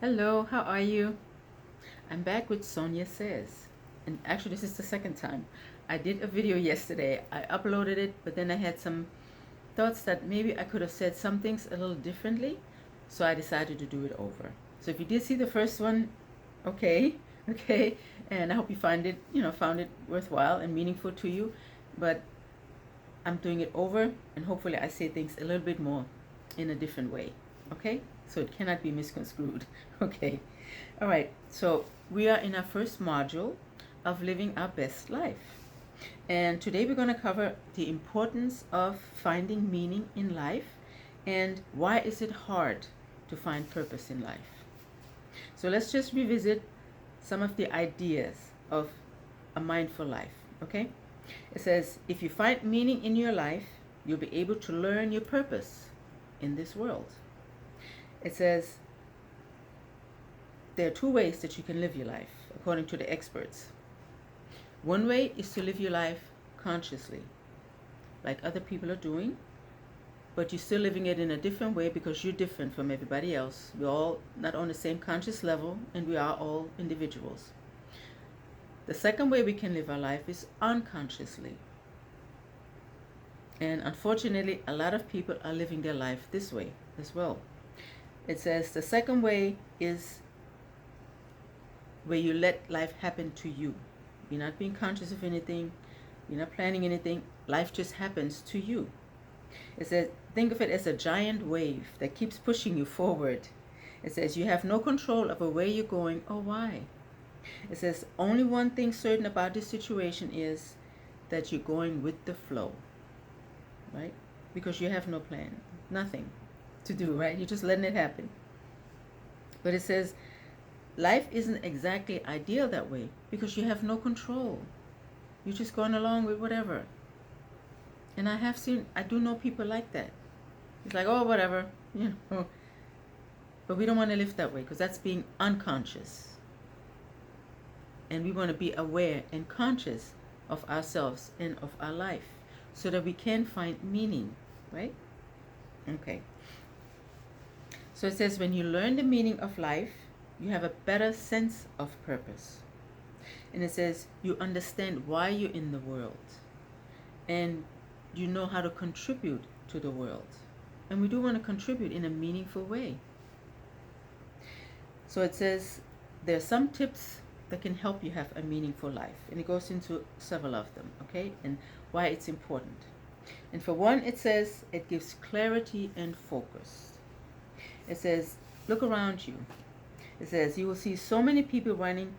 Hello, how are you? I'm back with Sonia Says. And actually, this is the second time. I did a video yesterday. I uploaded it, but then I had some thoughts that maybe I could have said some things a little differently. So I decided to do it over. So if you did see the first one, okay, okay. And I hope you found it worthwhile and meaningful to you. But I'm doing it over, and hopefully I say things a little bit more in a different way. Okay? So it cannot be misconstrued. Okay. All right. So we are in our first module of living our best life. And today we're going to cover the importance of finding meaning in life and why is it hard to find purpose in life. So let's just revisit some of the ideas of a mindful life, okay? It says, if you find meaning in your life, you'll be able to learn your purpose in this world. It says, there are two ways that you can live your life, according to the experts. One way is to live your life consciously, like other people are doing, but you're still living it in a different way because you're different from everybody else. We're all not on the same conscious level, and we are all individuals. The second way we can live our life is unconsciously. And unfortunately, a lot of people are living their life this way as well. It says the second way is where you let life happen to you. You're not being conscious of anything. You're not planning anything. Life just happens to you. It says, think of it as a giant wave that keeps pushing you forward. It says you have no control over where you're going or why. It says only one thing certain about this situation is that you're going with the flow, right? Because you have no plan, nothing to do, right? You're just letting it happen. But it says life isn't exactly ideal that way because you have no control. You're just going along with whatever. And I do know people like that. It's like, oh, whatever, you know. But we don't want to live that way because that's being unconscious. And we want to be aware and conscious of ourselves and of our life so that we can find meaning, right? Okay. So it says when you learn the meaning of life, you have a better sense of purpose. And it says you understand why you're in the world. And you know how to contribute to the world. And we do want to contribute in a meaningful way. So it says there are some tips that can help you have a meaningful life. And it goes into several of them, okay? And why it's important. And for one, it says it gives clarity and focus. It says, look around you. It says you will see so many people running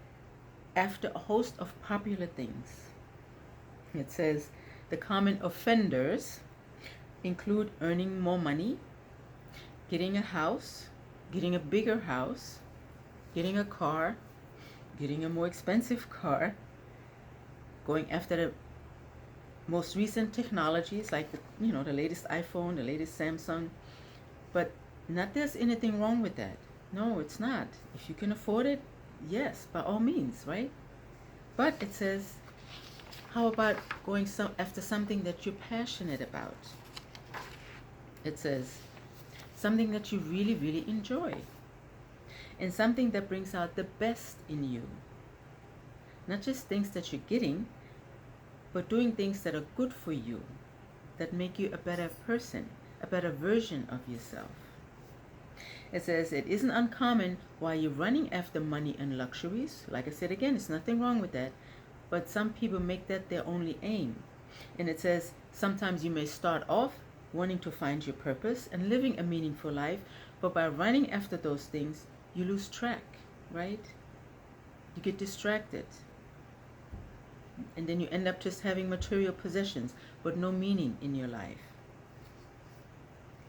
after a host of popular things. It says the common offenders include earning more money, getting a house, getting a bigger house, getting a car, getting a more expensive car, going after the most recent technologies like the latest iPhone, the latest Samsung. But not there's anything wrong with that. No, it's not. If you can afford it, yes, by all means, right? But it says, how about going after something that you're passionate about? It says something that you really, really enjoy. And something that brings out the best in you. Not just things that you're getting, but doing things that are good for you, that make you a better person, a better version of yourself. It says it isn't uncommon while you're running after money and luxuries. Like I said again, it's nothing wrong with that. But some people make that their only aim. And it says sometimes you may start off wanting to find your purpose and living a meaningful life, but by running after those things, you lose track, right? You get distracted. And then you end up just having material possessions, but no meaning in your life.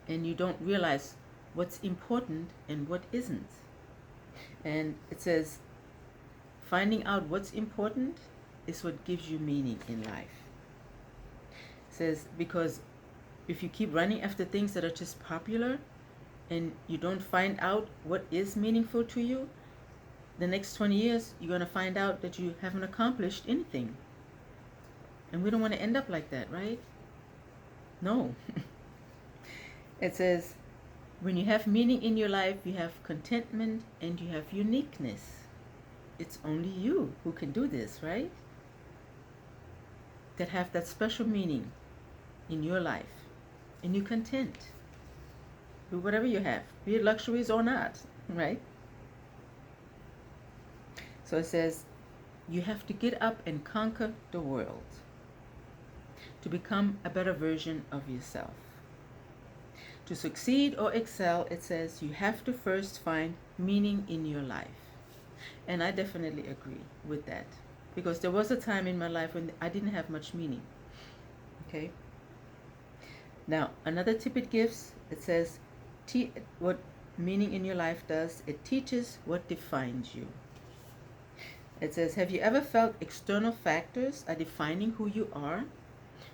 And you don't realize what's important and what isn't. And it says finding out what's important is what gives you meaning in life. It says because if you keep running after things that are just popular and you don't find out what is meaningful to you, the next 20 years you're going to find out that you haven't accomplished anything. And we don't want to end up like that, right? No. It says When you have meaning in your life, you have contentment and you have uniqueness. It's only you who can do this, right? That have that special meaning in your life. And you're content with whatever you have, be it luxuries or not, right? So it says, you have to get up and conquer the world to become a better version of yourself. To succeed or excel, it says you have to first find meaning in your life. And I definitely agree with that, because there was a time in my life when I didn't have much meaning. Okay. Now, another tip it gives, it says, what meaning in your life does, it teaches what defines you. It says, have you ever felt external factors are defining who you are?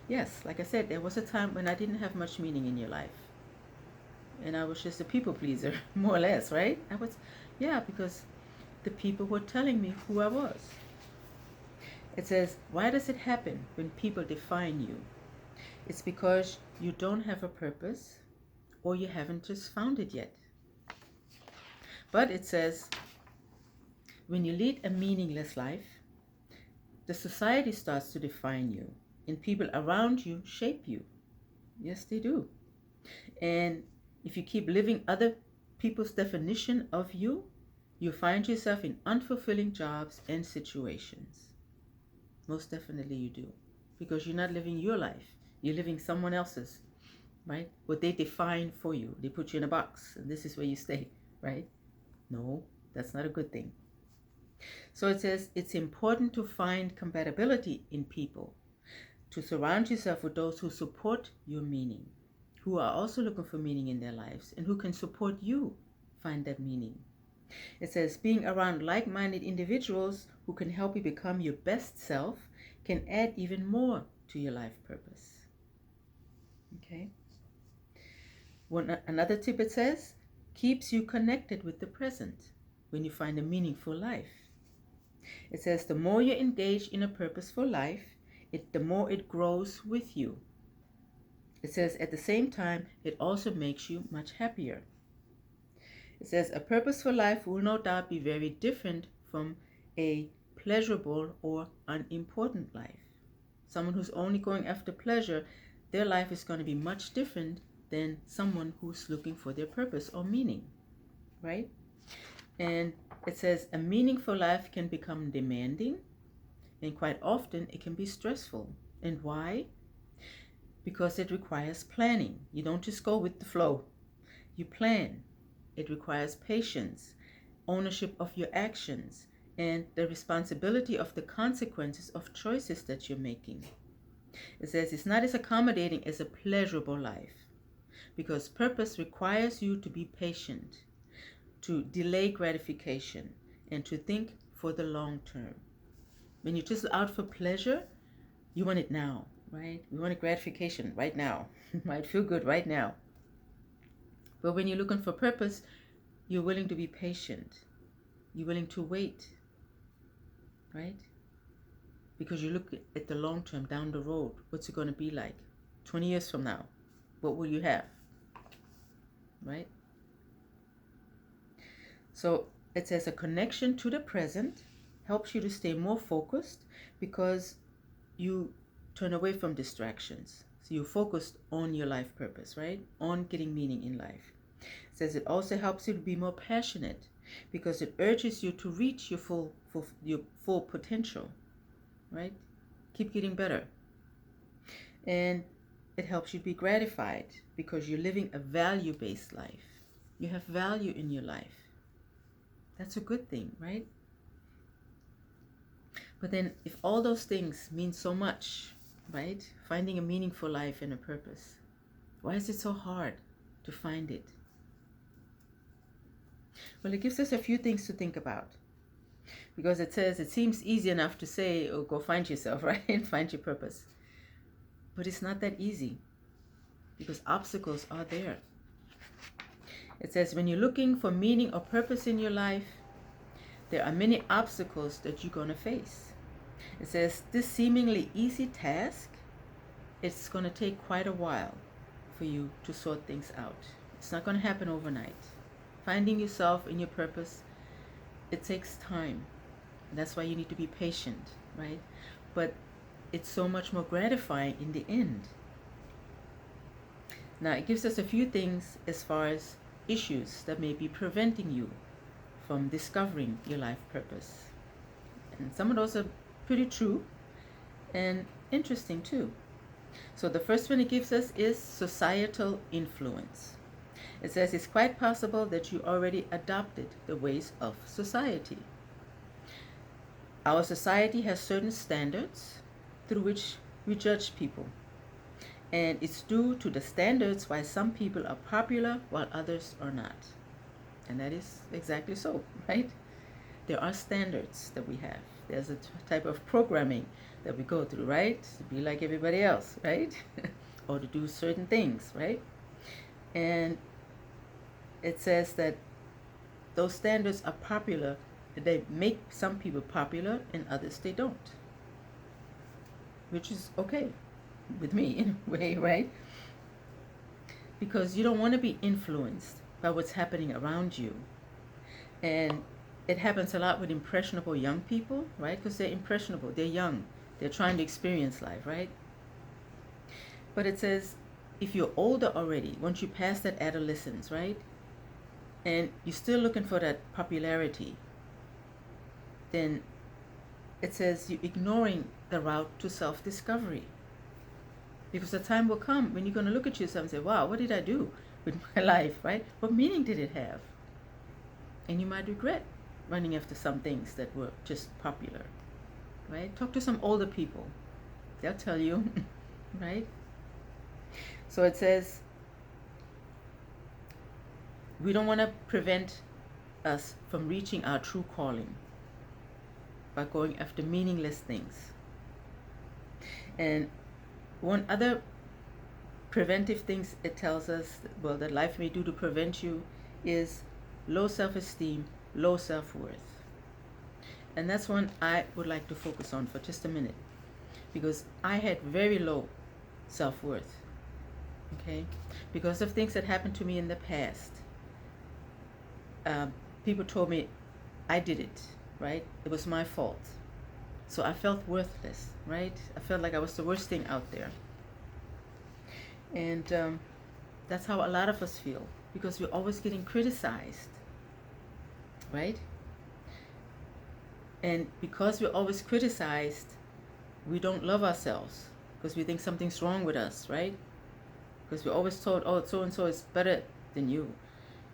Yes, like I said, there was a time when I didn't have much meaning in your life. And I was just a people pleaser, more or less, right? Because the people were telling me who I was. It says, why does it happen when people define you? It's because you don't have a purpose, or you haven't just found it yet. But it says, when you lead a meaningless life, the society starts to define you, and people around you shape you. Yes, they do. And if you keep living other people's definition of you, you find yourself in unfulfilling jobs and situations. Most definitely you do. Because you're not living your life. You're living someone else's, right? What they define for you. They put you in a box, and this is where you stay, right? No, that's not a good thing. So it says it's important to find compatibility in people, to surround yourself with those who support your meaning, who are also looking for meaning in their lives, and who can support you find that meaning. It says being around like-minded individuals who can help you become your best self can add even more to your life purpose. Okay. Another tip it says, keeps you connected with the present when you find a meaningful life. It says the more you engage in a purposeful life, the more it grows with you. It says at the same time, it also makes you much happier. It says a purposeful life will no doubt be very different from a pleasurable or unimportant life. Someone who's only going after pleasure, their life is going to be much different than someone who's looking for their purpose or meaning, right? And it says a meaningful life can become demanding, and quite often it can be stressful. And why? Because it requires planning. You don't just go with the flow. You plan. It requires patience, ownership of your actions, and the responsibility of the consequences of choices that you're making. It says it's not as accommodating as a pleasurable life, because purpose requires you to be patient, to delay gratification, and to think for the long term. When you're just out for pleasure, you want it now, right? You want a gratification right now. It might feel good right now. But when you're looking for purpose, you're willing to be patient. You're willing to wait, right? Because you look at the long term, down the road. What's it going to be like? 20 years from now, what will you have? Right? So it says a connection to the present helps you to stay more focused, because you turn away from distractions. So you're focused on your life purpose, right? On getting meaning in life. It says it also helps you to be more passionate, because it urges you to reach your full potential, right? Keep getting better. And it helps you be gratified, because you're living a value-based life. You have value in your life. That's a good thing, right? But then if all those things mean so much, right? Finding a meaningful life and a purpose, why is it so hard to find it? Well, it gives us a few things to think about. Because it says it seems easy enough to say, oh, go find yourself, right? And find your purpose. But it's not that easy, because obstacles are there. It says when you're looking for meaning or purpose in your life, there are many obstacles that you're going to face. It says this seemingly easy task, it's going to take quite a while for you to sort things out. It's not going to happen overnight. Finding yourself and your purpose, it takes time. And that's why you need to be patient, right? But it's so much more gratifying in the end. Now, it gives us a few things as far as issues that may be preventing you from discovering your life purpose. And some of those are pretty true and interesting too. So the first one it gives us is societal influence. It says it's quite possible that you already adopted the ways of society. Our society has certain standards through which we judge people. And it's due to the standards why some people are popular while others are not. And that is exactly so, right? There are standards that we have. There's a type of programming that we go through, right? To be like everybody else, right? Or to do certain things, right? And it says that those standards are popular. They make some people popular and others they don't. Which is okay with me in a way, right? Because you don't want to be influenced by what's happening around you. And it happens a lot with impressionable young people, right? Because they're impressionable, they're young, they're trying to experience life, right? But it says if you're older already, once you pass that adolescence, right? And you're still looking for that popularity, then it says you're ignoring the route to self-discovery. Because the time will come when you're going to look at yourself and say, wow, what did I do with my life, right? What meaning did it have? And you might regret running after some things that were just popular, right? Talk to some older people. They'll tell you, right? So it says, we don't want to prevent us from reaching our true calling by going after meaningless things. And one other preventive things it tells us, well, that life may do to prevent you is low self-esteem, low self-worth. And that's one I would like to focus on for just a minute, because I had very low self-worth, okay? Because of things that happened to me in the past. People told me I did it, right? It was my fault. So I felt worthless, right? I felt like I was the worst thing out there. And that's how a lot of us feel, because we're always getting criticized, right? And because we're always criticized, we don't love ourselves, because we think something's wrong with us, right? Because we're always told, oh, so-and-so is better than you.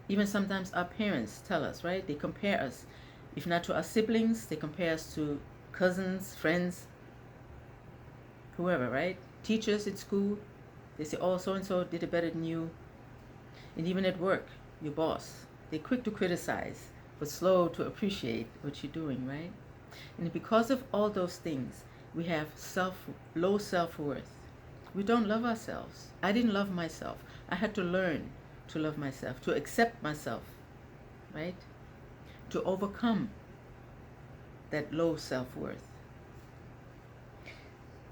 Even sometimes our parents tell us, right? They compare us. If not to our siblings, they compare us to cousins, friends, whoever, right? Teachers at school, they say, oh, so-and-so did it better than you. And even at work, your boss, they're quick to criticize, but slow to appreciate what you're doing, right? And because of all those things, we have low self-worth. We don't love ourselves. I didn't love myself. I had to learn to love myself, to accept myself, right? To overcome that low self-worth.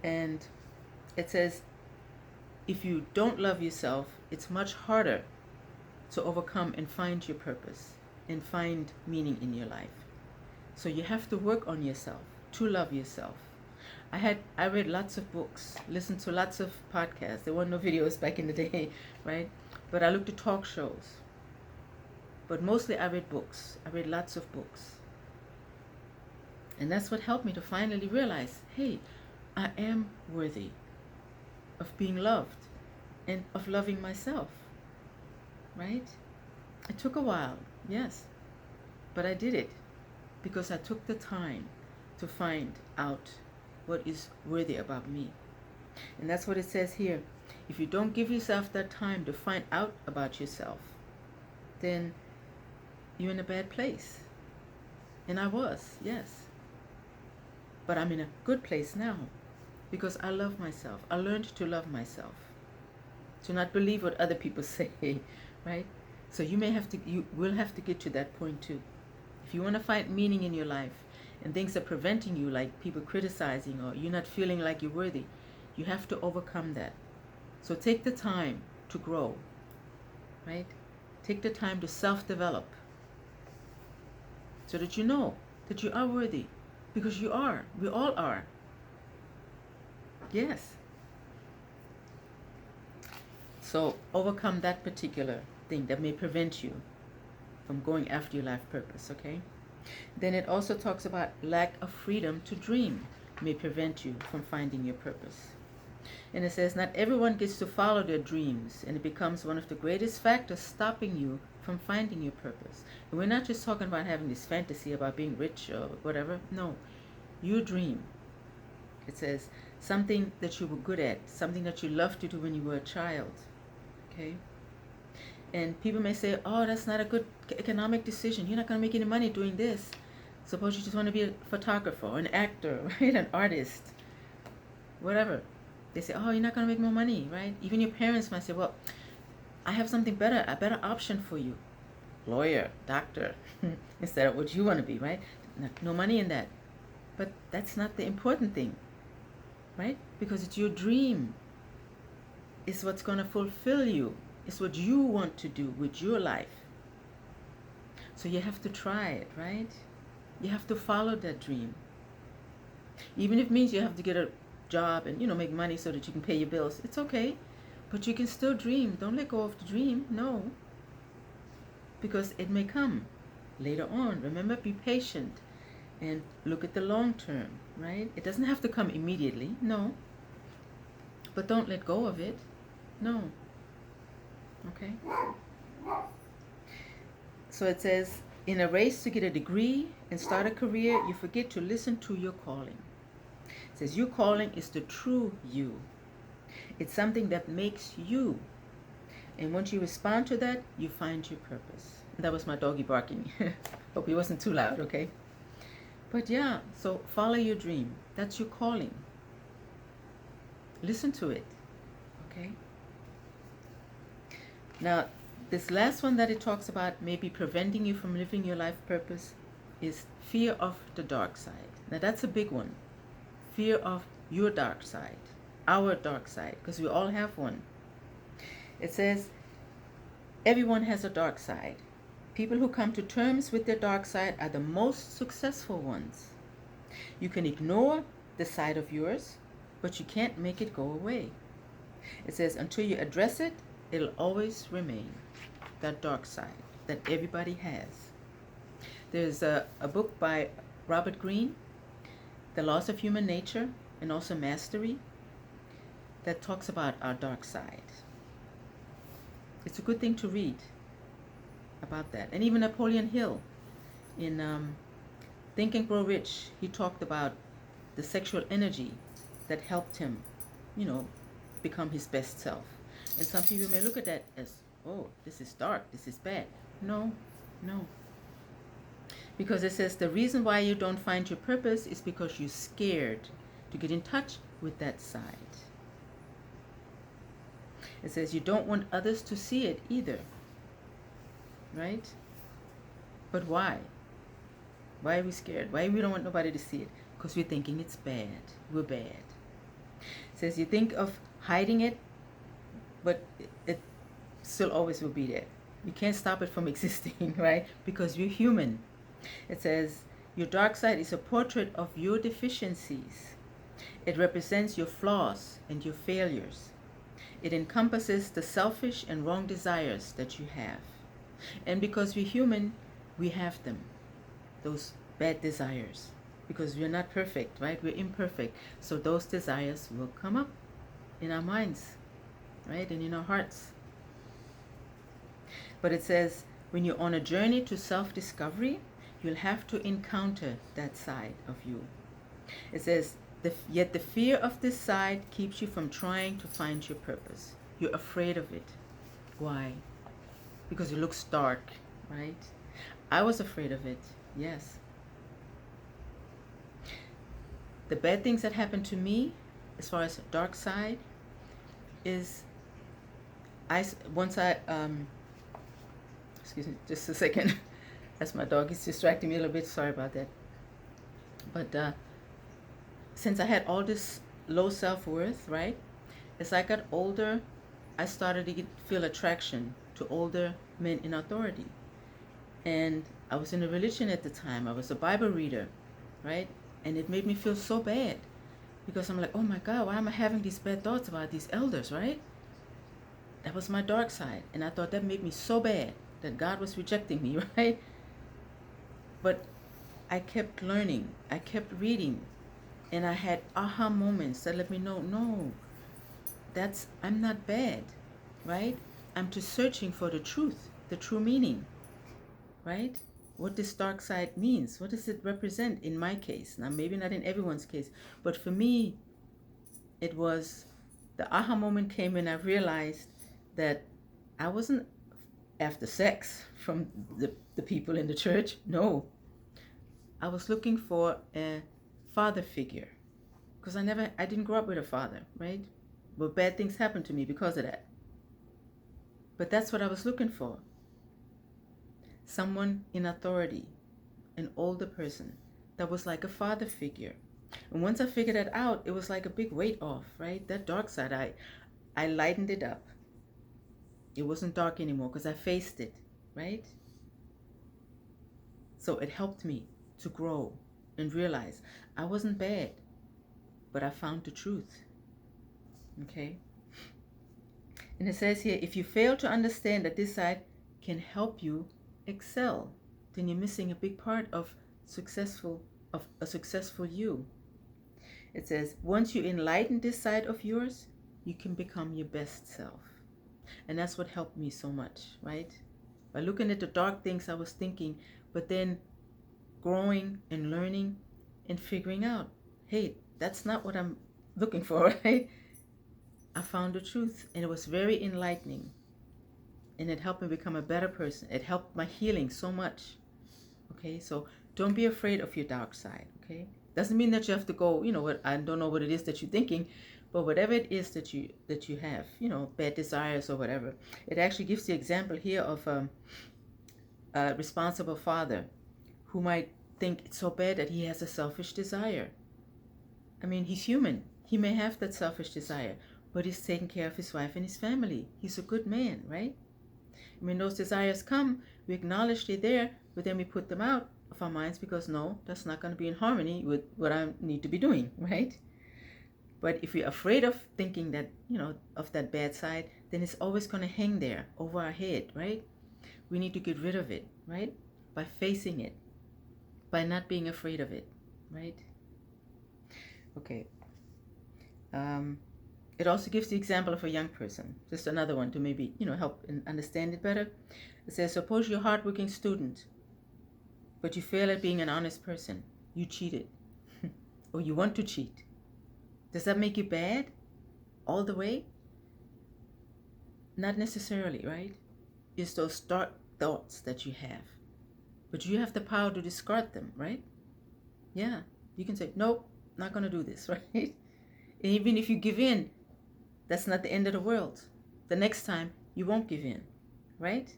And it says, if you don't love yourself, it's much harder to overcome and find your purpose and find meaning in your life. So you have to work on yourself to love yourself. I read lots of books, listened to lots of podcasts. There were no videos back in the day, right? But I looked at talk shows. But mostly I read books. I read lots of books. And that's what helped me to finally realize, hey, I am worthy of being loved and of loving myself, right? It took a while, yes, but I did it because I took the time to find out what is worthy about me. And that's what it says here. If you don't give yourself that time to find out about yourself, then you're in a bad place. And I was, yes. But I'm in a good place now because I love myself. I learned to love myself, to not believe what other people say, right? So you will have to get to that point too. If you want to find meaning in your life and things are preventing you, like people criticizing or you're not feeling like you're worthy, you have to overcome that. So take the time to grow, right? Take the time to self-develop so that you know that you are worthy, because you are. We all are. Yes. So overcome that particular thing that may prevent you from going after your life purpose, okay? Then it also talks about lack of freedom to dream may prevent you from finding your purpose. And it says, not everyone gets to follow their dreams, and it becomes one of the greatest factors stopping you from finding your purpose. And we're not just talking about having this fantasy about being rich or whatever. No, you dream. It says something that you were good at, something that you loved to do when you were a child, okay? And people may say, oh, that's not a good economic decision. You're not going to make any money doing this. Suppose you just want to be a photographer or an actor, right? An artist, whatever. They say, oh, you're not going to make more money, right? Even your parents might say, well, I have something better, a better option for you. Lawyer, doctor, instead of what you want to be, right? No money in that. But that's not the important thing, right? Because it's your dream. It's what's going to fulfill you. It's what you want to do with your life. So you have to try it, right? You have to follow that dream. Even if it means you have to get a job and, make money so that you can pay your bills. It's okay. But you can still dream. Don't let go of the dream. No. Because it may come later on. Remember, be patient and look at the long term, right? It doesn't have to come immediately. No. But don't let go of it. No. Okay? So it says, in a race to get a degree and start a career, you forget to listen to your calling. It says your calling is the true you. It's something that makes you. And once you respond to that, you find your purpose. That was my doggy barking. Hope he wasn't too loud, okay? But yeah, so follow your dream. That's your calling. Listen to it, okay? Now, this last one that it talks about maybe preventing you from living your life purpose is fear of the dark side. Now, that's a big one. Fear of your dark side, our dark side, because we all have one. It says, everyone has a dark side. People who come to terms with their dark side are the most successful ones. You can ignore the side of yours, but you can't make it go away. It says, until you address it, it'll always remain, that dark side that everybody has. There's a book by Robert Greene, The Laws of Human Nature, and also Mastery, that talks about our dark side. It's a good thing to read about that. And even Napoleon Hill, in Think and Grow Rich, he talked about the sexual energy that helped him, become his best self. And some people may look at that as, oh, this is dark, this is bad. No. Because it says the reason why you don't find your purpose is because you're scared to get in touch with that side. It says you don't want others to see it either. Right? But why? Why are we scared? Why we don't want nobody to see it? Because we're thinking it's bad. We're bad. It says you think of hiding it, but it still always will be there. You can't stop it from existing, right? Because you're human. It says your dark side is a portrait of your deficiencies. It represents your flaws and your failures. It encompasses the selfish and wrong desires that you have. And because we're human, we have them, those bad desires. Because we're not perfect, right? We're imperfect. So those desires will come up in our minds, right? And in our hearts. But it says, when you're on a journey to self-discovery, you'll have to encounter that side of you. It says, yet the fear of this side keeps you from trying to find your purpose. You're afraid of it. Why? Because it looks dark, right? I was afraid of it, yes. The bad things that happened to me, as far as dark side, is excuse me, just a second. That's my dog. He's distracting me a little bit. Sorry about that. But since I had all this low self-worth, right? As I got older, I started to feel attraction to older men in authority. And I was in a religion at the time. I was a Bible reader, right? And it made me feel so bad because I'm like, oh my God, why am I having these bad thoughts about these elders, right? That was my dark side. And I thought that made me so bad that God was rejecting me, right? But I kept learning, I kept reading, and I had aha moments that let me know, no, I'm not bad, right? I'm just searching for the truth, the true meaning, right? What this dark side means, what does it represent in my case? Now, maybe not in everyone's case, but for me, it was the aha moment came when I realized that I wasn't after sex from the people in the church. No, I was looking for a father figure because I didn't grow up with a father, right? But bad things happened to me because of that. But that's what I was looking for. Someone in authority, an older person that was like a father figure. And once I figured that out, it was like a big weight off, right? That dark side, I lightened it up. It wasn't dark anymore because I faced it, right? So it helped me to grow and realize I wasn't bad, but I found the truth. Okay? And it says here, if you fail to understand that this side can help you excel, then you're missing a big part of a successful you. It says, once you enlighten this side of yours, you can become your best self. And that's what helped me so much, right? By looking at the dark things I was thinking, but then growing and learning and figuring out, hey, that's not what I'm looking for, right? I found the truth, and it was very enlightening, and it helped me become a better person. It helped my healing so much. Okay, so don't be afraid of your dark side. Okay, doesn't mean that you have to go, what, I don't know what it is that you're thinking, but whatever it is that you have, bad desires or whatever. It actually gives the example here of a responsible father who might think it's so bad that he has a selfish desire. I mean, he's human. He may have that selfish desire, but he's taking care of his wife and his family. He's a good man, right? When those desires come, we acknowledge they're there, but then we put them out of our minds because no, that's not going to be in harmony with what I need to be doing, right? But if we're afraid of thinking that, of that bad side, then it's always going to hang there over our head, right? We need to get rid of it, right? By facing it, by not being afraid of it, right? Okay. It also gives the example of a young person, just another one to maybe, help and understand it better. It says, suppose you're a hardworking student, but you fail at being an honest person. You cheated, or you want to cheat. Does that make you bad all the way? Not necessarily, right? It's those dark thoughts that you have, but you have the power to discard them, right? Yeah, you can say, nope, not going to do this, right? And even if you give in, that's not the end of the world. The next time, you won't give in, right?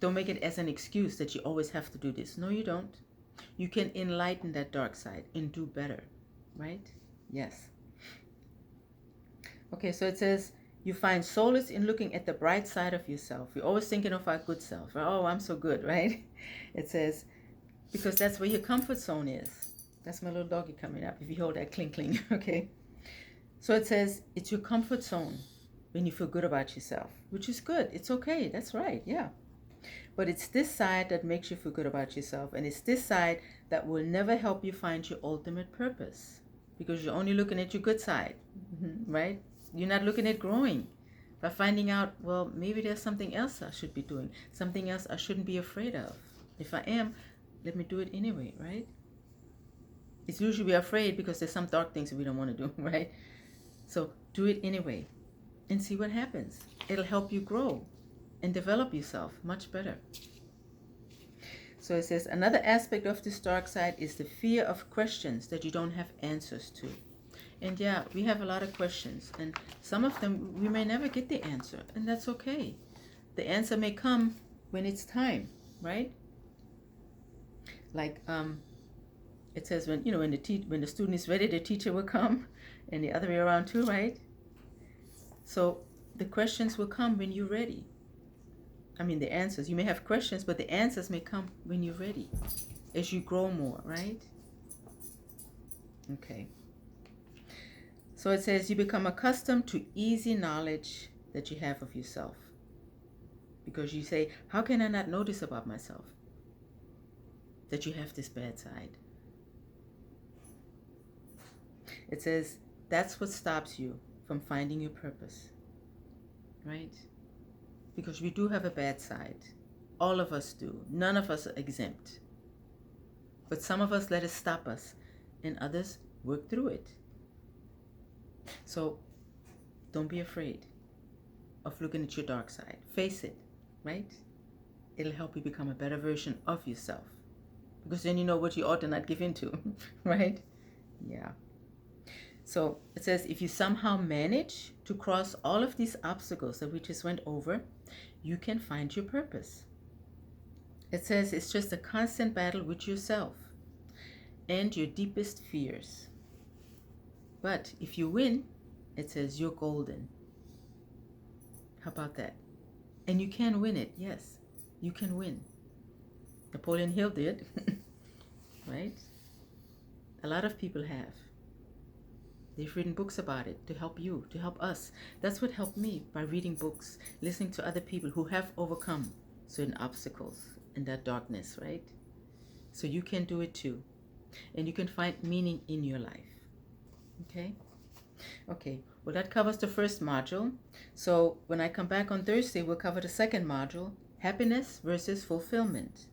Don't make it as an excuse that you always have to do this. No, you don't. You can enlighten that dark side and do better, right? Yes. Okay, so it says, you find solace in looking at the bright side of yourself. You're always thinking of our good self. Oh, I'm so good, right? It says, because that's where your comfort zone is. That's my little doggy coming up. If you hold that clink, clink, okay? So it says, it's your comfort zone when you feel good about yourself, which is good. It's okay. That's right. Yeah. But it's this side that makes you feel good about yourself. And it's this side that will never help you find your ultimate purpose because you're only looking at your good side, right? You're not looking at growing by finding out, well, maybe there's something else I should be doing, something else I shouldn't be afraid of. If I am, let me do it anyway, right? It's usually we're afraid because there's some dark things that we don't want to do, right? So do it anyway and see what happens. It'll help you grow and develop yourself much better. So it says, another aspect of this dark side is the fear of questions that you don't have answers to. And yeah, we have a lot of questions, and some of them we may never get the answer, and that's okay. The answer may come when it's time, right? Like it says when the student is ready, the teacher will come, and the other way around too, right? So the questions will come when you're ready. I mean, the answers. You may have questions, but the answers may come when you're ready, as you grow more, right? Okay. So it says you become accustomed to easy knowledge that you have of yourself. Because you say, how can I not notice about myself that you have this bad side? It says that's what stops you from finding your purpose, right? Because we do have a bad side. All of us do. None of us are exempt. But some of us let it stop us, and others work through it. So don't be afraid of looking at your dark side. Face it, right? It'll help you become a better version of yourself. Because then you know what you ought to not give into, right? Yeah. So it says if you somehow manage to cross all of these obstacles that we just went over, you can find your purpose. It says it's just a constant battle with yourself and your deepest fears. But if you win, it says you're golden. How about that? And you can win it. Yes, you can win. Napoleon Hill did, right? A lot of people have. They've written books about it to help you, to help us. That's what helped me, by reading books, listening to other people who have overcome certain obstacles in that darkness, right? So you can do it too. And you can find meaning in your life. Okay? Okay, well, that covers the first module. So when I come back on Thursday, we'll cover the second module, happiness versus fulfillment.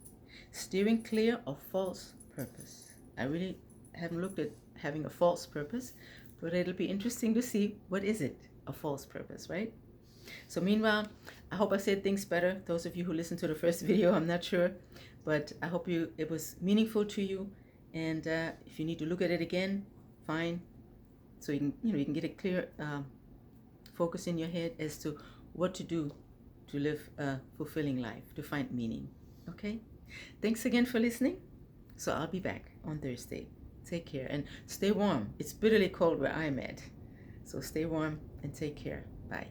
Steering clear of false purpose. I really haven't looked at having a false purpose, but it'll be interesting to see what is it, a false purpose, right? So meanwhile, I hope I said things better. Those of you who listened to the first video, I'm not sure, but I hope it was meaningful to you. And if you need to look at it again, fine. So you can get a clear focus in your head as to what to do to live a fulfilling life, to find meaning. Okay? Thanks again for listening. So I'll be back on Thursday. Take care and stay warm. It's bitterly cold where I'm at. So stay warm and take care. Bye.